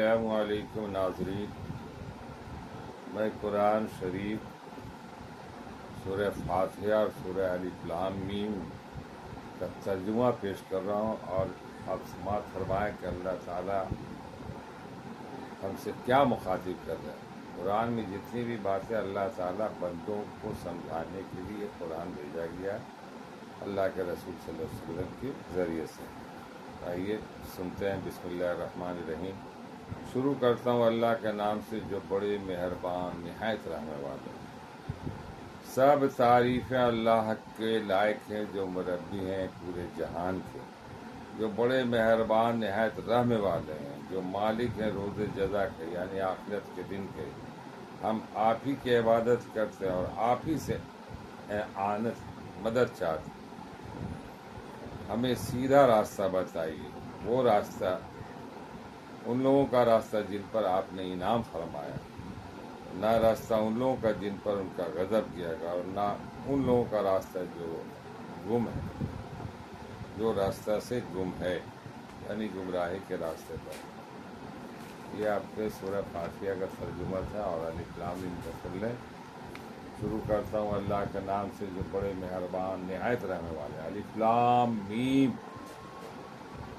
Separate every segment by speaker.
Speaker 1: السلام علیکم ناظرین، میں قرآن شریف سورہ فاتحہ اور سورہ الف لام میم کا ترجمہ پیش کر رہا ہوں، اور آپ سماعت فرمائیں کہ اللہ تعالیٰ ہم سے کیا مخاطب کر رہے ہیں۔ قرآن میں جتنی بھی باتیں اللہ تعالیٰ بندوں کو سمجھانے کے لیے قرآن بھیجا گیا اللہ کے رسول صلی اللہ علیہ وسلم کے ذریعے سے۔ آئیے سنتے ہیں۔ بسم اللہ الرحمن الرحیم۔ شروع کرتا ہوں اللہ کے نام سے جو بڑے مہربان نہایت رحمے والے۔ سب تعریفیں اللہ کے لائق ہیں جو مربی ہیں پورے جہان کے، جو بڑے مہربان نہایت رحمے والے ہیں، جو مالک ہیں روز جزا کے یعنی آخرت کے دن کے۔ ہم آپ ہی کی عبادت کرتے ہیں اور آپ ہی سے اعانت مدد چاہتے ہیں۔ ہمیں سیدھا راستہ بتائیے، وہ راستہ ان لوگوں کا راستہ جن پر آپ نے انعام فرمایا، نہ راستہ ان لوگوں کا جن پر ان کا غضب کیا گیا، اور نہ ان لوگوں کا راستہ جو گم ہے، جو راستہ سے گم ہے یعنی گمراہی کے راستے پر۔ یہ آپ کے سورہ فاتحہ کا ترجمہ تھا، اور الف لام میم کا پڑھ لیں۔ شروع کرتا ہوں اللہ کے نام سے جو بڑے مہربان نہایت رحمے والے۔ الف لام میم،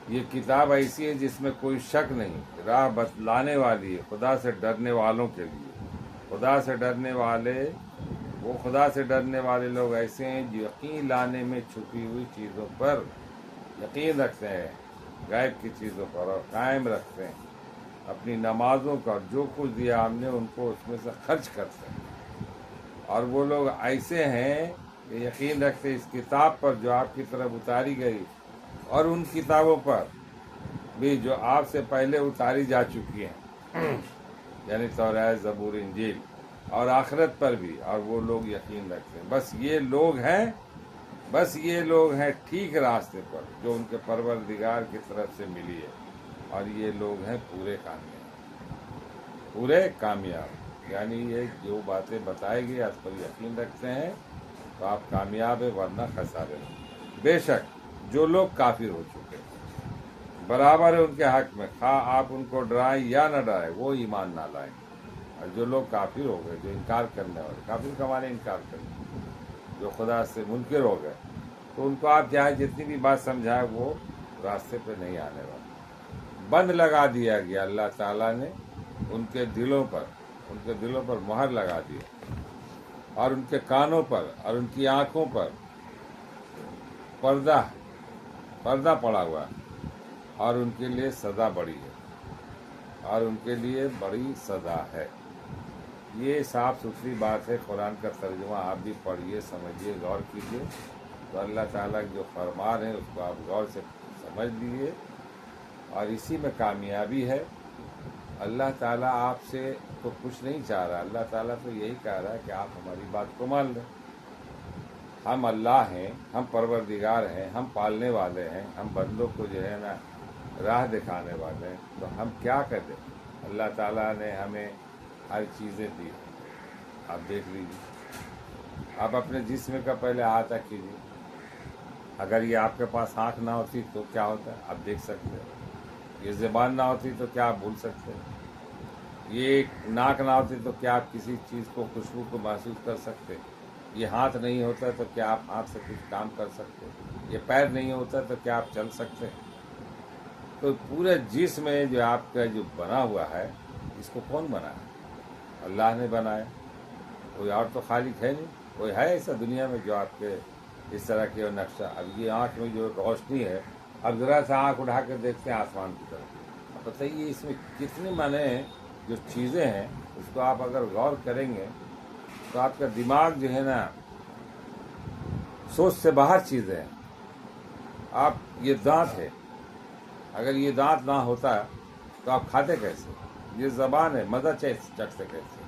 Speaker 1: یہ کتاب ایسی ہے جس میں کوئی شک نہیں، راہ بتلانے والی ہے خدا سے ڈرنے والوں کے لیے۔ خدا سے ڈرنے والے لوگ ایسے ہیں جو یقین لانے میں چھپی ہوئی چیزوں پر یقین رکھتے ہیں، غیب کی چیزوں پر، اور قائم رکھتے ہیں اپنی نمازوں کا، جو کچھ دیا ہم نے ان کو اس میں سے خرچ کرتے ہیں۔ اور وہ لوگ ایسے ہیں کہ یقین رکھتے اس کتاب پر جو آپ کی طرف اتاری گئی، اور ان کتابوں پر بھی جو آپ سے پہلے اتاری جا چکی ہیں یعنی توراۃ، زبور، انجیل، اور آخرت پر بھی، اور وہ لوگ یقین رکھتے ہیں۔ بس یہ لوگ ہیں ٹھیک راستے پر جو ان کے پروردگار کی طرف سے ملی ہے، اور یہ لوگ ہیں پورے کامیاب یعنی یہ جو باتیں بتائی گئی اس پر یقین رکھتے ہیں تو آپ کامیاب ہیں، ورنہ خسارے ہیں۔ بے شک جو لوگ کافر ہو چکے برابر ہے ان کے حق میں، خواہ آپ ان کو ڈرائیں یا نہ ڈرائیں، وہ ایمان نہ لائیں۔ اور جو لوگ کافر ہو گئے، جو انکار کرنے والے، کافر کا معنی انکار کرنے، جو خدا سے منکر ہو گئے، تو ان کو آپ چاہے جتنی بھی بات سمجھائے وہ راستے پہ نہیں آنے والے۔ بند لگا دیا گیا اللہ تعالیٰ نے ان کے دلوں پر مہر لگا دی، اور ان کے کانوں پر اور ان کی آنکھوں پر پردہ پڑا ہوا ہے، اور ان کے لیے سزا بڑی سزا ہے۔ یہ صاف ستھری بات ہے۔ قرآن کا ترجمہ آپ بھی پڑھیے، سمجھیے، غور کیجیے، تو اللہ تعالیٰ جو فرما رہے ہیں اس کو آپ غور سے سمجھ لیجیے، اور اسی میں کامیابی ہے۔ اللہ تعالیٰ آپ سے تو کچھ نہیں چاہ رہا، اللہ تعالیٰ تو یہی کہہ رہا ہے کہ آپ ہماری بات کو مان لیں۔ ہم اللہ ہیں، ہم پروردگار ہیں، ہم پالنے والے ہیں، ہم بندوں کو جو ہے نا راہ دکھانے والے ہیں، تو ہم کیا کریں؟ اللہ تعالیٰ نے ہمیں ہر چیزیں دی، آپ دیکھ لیجیے۔ آپ اپنے جسم کا پہلے احاطہ کیجیے۔ اگر یہ آپ کے پاس آنکھ نہ ہوتی تو کیا ہوتا ہے؟ آپ دیکھ سکتے ہیں۔ یہ زبان نہ ہوتی تو کیا آپ بھول سکتے ہیں؟ یہ ناک نہ ہوتی تو کیا آپ کسی چیز کو، خوشبو کو محسوس کر سکتے؟ یہ ہاتھ نہیں ہوتا تو کیا آپ ہاتھ سے کچھ کام کر سکتے؟ یہ پیر نہیں ہوتا تو کیا آپ چل سکتے؟ تو پورے جسم میں جو آپ کا جو بنا ہوا ہے، اس کو کون بنایا؟ اللہ نے بنایا، کوئی اور تو خالق ہے نہیں۔ کوئی ہے ایسا دنیا میں جو آپ کے اس طرح کے نقشہ؟ اب یہ آنکھ میں جو روشنی ہے، اب ذرا سا آنکھ اٹھا کے دیکھتے ہیں آسمان کی طرف، اب بتائیے اس میں کتنی معنی جو چیزیں ہیں، اس کو آپ اگر غور کریں گے تو آپ کا دماغ جو ہے نا سوچ سے باہر چیزیں ہیں۔ آپ یہ دانت ہے، اگر یہ دانت نہ ہوتا تو آپ کھاتے کیسے؟ یہ زبان ہے، مزہ چکھتے کیسے؟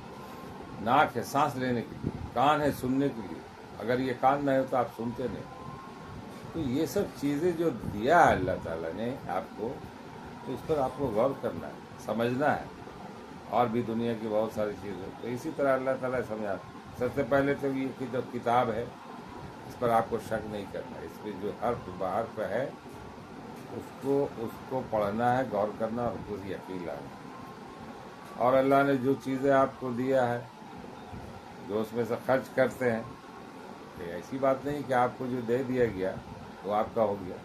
Speaker 1: ناک ہے سانس لینے کے لیے، کان ہے سننے کے لیے، اگر یہ کان نہ ہو تو آپ سنتے نہیں۔ تو یہ سب چیزیں جو دیا ہے اللہ تعالیٰ نے آپ کو، تو اس پر آپ کو غور کرنا ہے، سمجھنا ہے، اور بھی دنیا کی بہت ساری چیزیں۔ تو اسی طرح اللہ تعالیٰ سمجھا، سب سے پہلے تو یہ جو کتاب ہے اس پر آپ کو شک نہیں کرنا، اس پہ جو حرف بحرف ہے اس کو پڑھنا ہے، غور کرنا، اور پوری یقین لانا۔ اور اللہ نے جو چیزیں آپ کو دیا ہے جو اس میں سے خرچ کرتے ہیں، یہ ایسی بات نہیں کہ آپ کو جو دے دیا گیا وہ آپ کا ہو گیا.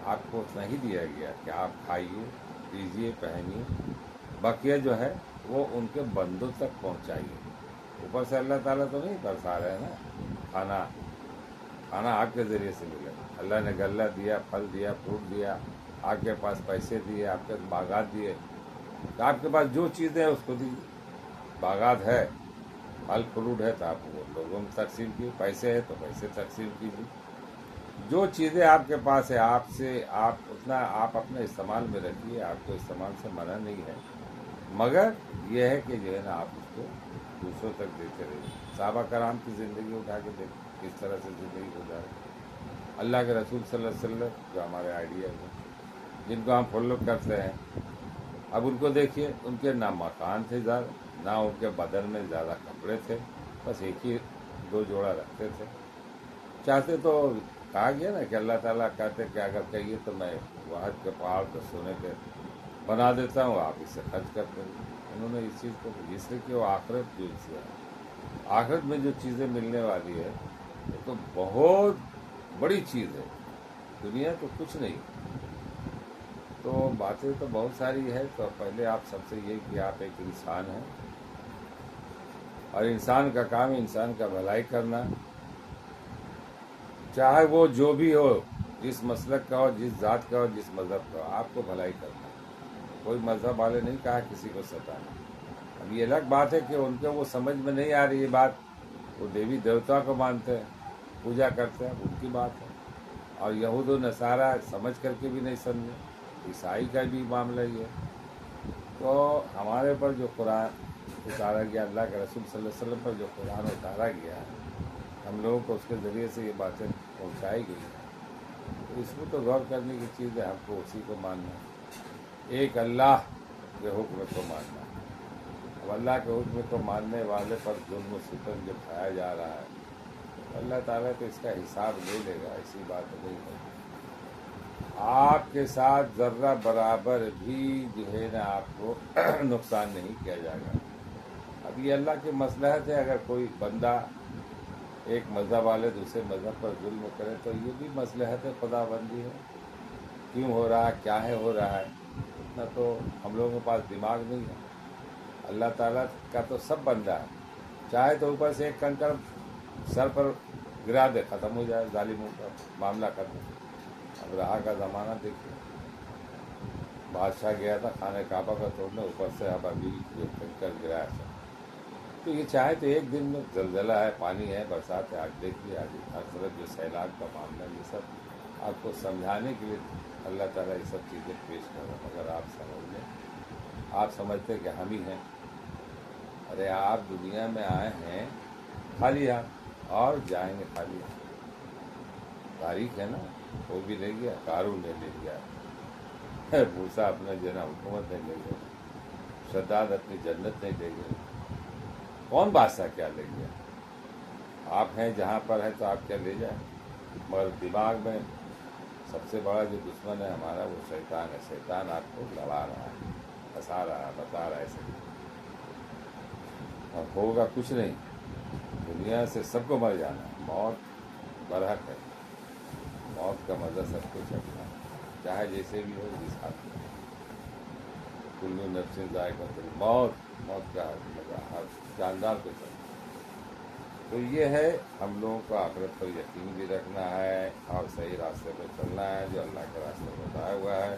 Speaker 1: آپ کو اتنا ہی دیا گیا کہ آپ کھائیے پیجیے پہنیے، بقیہ جو ہے وہ ان کے بندوں تک پہنچائیے. اوپر سے اللہ تعالیٰ تو نہیں برسا رہے ہیں نا. کھانا آپ کے ذریعے سے ملے. اللہ نے غلہ دیا، پھل دیا، فروٹ دیا، آپ کے پاس پیسے دیے، آپ کے باغات دیے، تو آپ کے پاس جو چیزیں ہیں اس کو دیجیے. باغات ہے، پھل فروٹ ہے تو آپ وہ لوگوں میں تقسیم کیجیے، پیسے ہے تو پیسے تقسیم کیجیے. جو چیزیں آپ کے پاس ہے آپ اتنا آپ اپنے استعمال میں رکھیے. آپ کو استعمال سے منع نہیں ہے، مگر یہ ہے کہ جو ہے نا آپ اس کو دوسروں تک دیتے رہیے. صحابہ کرام کی زندگی اٹھا کے دیکھ کس طرح سے زندگی گزارے. اللہ کے رسول صلی اللہ علیہ وسلم جو ہمارے آئیڈیا ہے جن کو ہم فالو کرتے ہیں، اب ان کو دیکھیے، ان کے نہ مکان تھے زیادہ، نہ ان کے بدن میں زیادہ کپڑے تھے، بس ایک ہی 2 جوڑا رکھتے تھے. چاہتے تو کہا گیا نا کہ اللہ تعالیٰ کہتے کہ اگر کہیے تو میں وحد کے پہاڑ کو سونے کے بنا دیتا ہوں، آپ اس سے خرچ کرتے ہیں. انہوں نے اس چیز کو اس لیے کہ وہ آخرت جو سے آخرت میں جو چیزیں ملنے والی ہے وہ تو بہت بڑی چیز ہے، دنیا تو کچھ نہیں. تو باتیں تو بہت ساری ہے. تو پہلے آپ سب سے یہ کہ آپ ایک انسان ہیں، اور انسان کا کام انسان کا بھلائی کرنا، چاہے وہ جو بھی ہو، جس مسلک کا ہو، جس ذات کا ہو، جس مذہب کا ہو، آپ کو بھلائی کرنا. کوئی مذہب والے نہیں کہا کسی کو ستانا. اب یہ الگ بات ہے کہ ان کو وہ سمجھ میں نہیں آ رہی یہ بات، وہ دیوی دیوتا کو مانتے ہیں، پوجا کرتے ہیں، ان کی بات ہے. اور یہود و نصارہ سمجھ کر کے بھی نہیں سمجھے. عیسائی کا بھی معاملہ یہ ہے. تو ہمارے اوپر جو قرآن اتارا گیا، اللہ کے رسول صلی اللہ علیہ وسلم پر جو قرآن اتارا گیا ہے، ہم لوگوں کو اس کے ذریعے سے یہ باتیں پہنچائی گئی ہیں. تو اس میں تو غور کرنے کی چیز ہے. ہم کو اسی کو ماننا ہے، ایک اللہ کے حکم کو ماننا ہے. اب اللہ کے حکم کو ماننے والے پر ظلم و ستم جو کھایا جا رہا ہے، اللہ تعالیٰ تو اس کا حساب لے لے گا، ایسی بات نہیں ہے. آپ کے ساتھ ذرہ برابر بھی جو ہے نا آپ کو نقصان نہیں کیا جائے گا. اب یہ اللہ کی مصلحت ہے. اگر کوئی بندہ ایک مذہب والے دوسرے مذہب پر ظلم کرے تو یہ بھی مصلحت خدا بندی ہے. کیوں ہو رہا ہے، کیا ہے ہو رہا ہے، اتنا تو ہم لوگوں کے پاس دماغ نہیں ہے. اللہ تعالیٰ کا تو سب بندہ ہے. چاہے تو اوپر سے ایک کنکر سر پر گرا دے، ختم ہو جائے ظالموں کا معاملہ ختم. اب رہا کا زمانہ دیکھیے، بادشاہ گیا تھا خانہ کعبہ کا توڑنے، اوپر سے اب ابھی جو کنکر گرایا تھا. تو یہ چاہے تو ایک دن میں زلزلہ ہے، پانی ہے، برسات ہے. آج دیکھیے آج ہر طرف جو سیلاب کا معاملہ، یہ سب آپ کو سمجھانے کے لیے اللہ تعالیٰ یہ سب چیزیں پیش کر رہا ہے. اگر آپ سمجھ لیں، آپ سمجھتے کہ ہم ہی ہیں. ارے آپ دنیا میں آئے ہیں خالی ہاتھ اور جائیں گے خالی ہاتھ. تاریخ ہے نا، وہ بھی لے گیا، قارون نے لے گیا، موسیٰ اپنا جو ہے نا حکومت نہیں لے گیا، شداد اپنی جنت نہیں لے گئے. کون بادشاہ کیا لے گیا؟ آپ ہیں جہاں پر ہے تو آپ کیا لے جائیں. مگر دماغ میں سب سے بڑا جو دشمن ہے ہمارا وہ شیطان ہے. شیطان آپ کو لڑا رہا ہے، ہنسا رہا ہے، بتا رہا ہے ایسے. اور ہوگا کچھ نہیں. دنیا سے سب کو مر جانا ہے، موت برحق ہے. موت کا مزہ سب کو چکنا ہے، چاہے جیسے بھی ہو، جس ہاتھ میں. کل نفس ذائقۃ الموت، موت کا مزہ ہر جاندار کو چکنا. تو یہ ہے ہم لوگوں کو آخرت پر یقین بھی رکھنا ہے اور صحیح راستے پہ چلنا ہے جو اللہ کے راستے میں بتایا ہوا ہے.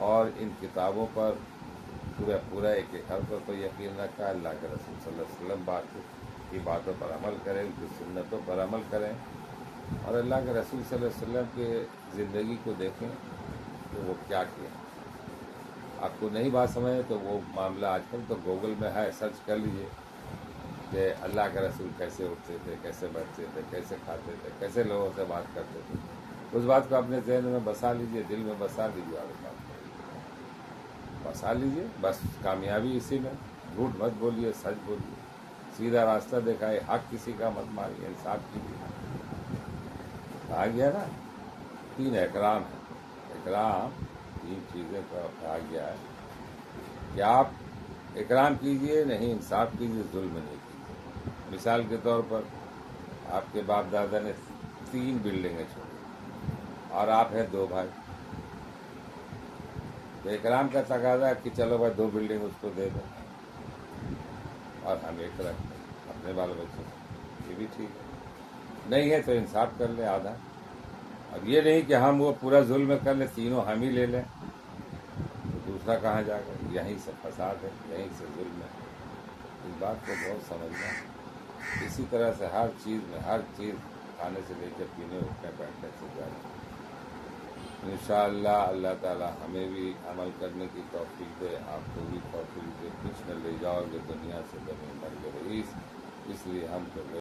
Speaker 1: اور ان کتابوں پر پورا ایک ایک حرف پر یقین رکھا ہے. اللہ کے رسول صلی اللہ علیہ وسلم کی باتوں پر عمل کریں، ان کی سنتوں پر عمل کریں، اور اللہ کے رسول صلی اللہ علیہ وسلم کے زندگی کو دیکھیں کہ وہ کیا کیا. آپ کو نہیں بات سمجھے تو وہ معاملہ آج کل تو گوگل میں ہے، سرچ کر لیجئے کہ اللہ کے رسول کیسے اٹھتے تھے، کیسے بیٹھتے تھے، کیسے کھاتے تھے، کیسے لوگوں سے بات کرتے تھے. اس بات کو اپنے ذہن میں بسا لیجئے، دل میں بسا لیجئے، اور بات بسا لیجئے. بس کامیابی اسی میں. جھوٹ مت بولیے، سچ بولیے، سیدھا راستہ دکھائے، حق کسی کا مت ماریے، انصاف کیجیے. کہا گیا نا 3 اکرام ہے. اکرام 3 چیزیں کا کہا گیا ہے کہ آپ اکرام کیجئے، نہیں انصاف کیجئے، ظلم نہیں کیجئے۔ مثال کے طور پر آپ کے باپ دادا نے 3 بلڈنگیں چھوڑی اور آپ ہیں 2 بھائی، تو اکرام کا تقاضا ہے کہ چلو بھائی 2 بلڈنگ اس کو دے دیں اور ہم ایک رکھ دیں اپنے بال بچوں کو، یہ بھی ٹھیک ہے۔ نہیں ہے تو انصاف کر لیں آدھا۔ اب یہ نہیں کہ ہم وہ پورا ظلم کر لیں، تینوں ہم ہی لے لیں، تو دوسرا کہاں جائے گا؟ یہیں سے فساد ہے، یہیں سے ظلم ہے۔ اس بات کو بہت سمجھنا ہے۔ اسی طرح سے ہر چیز میں، ہر چیز کھانے سے لے کے پینے اٹھنے بیٹھنے سے جانا۔ انشاءاللہ اللہ تعالی ہمیں بھی عمل کرنے کی توفیق دے، آپ کو بھی توفیق دے۔ کچھ نہ لے جاؤ گے دنیا سے بنے مرگ رئیس، اس لیے ہم تو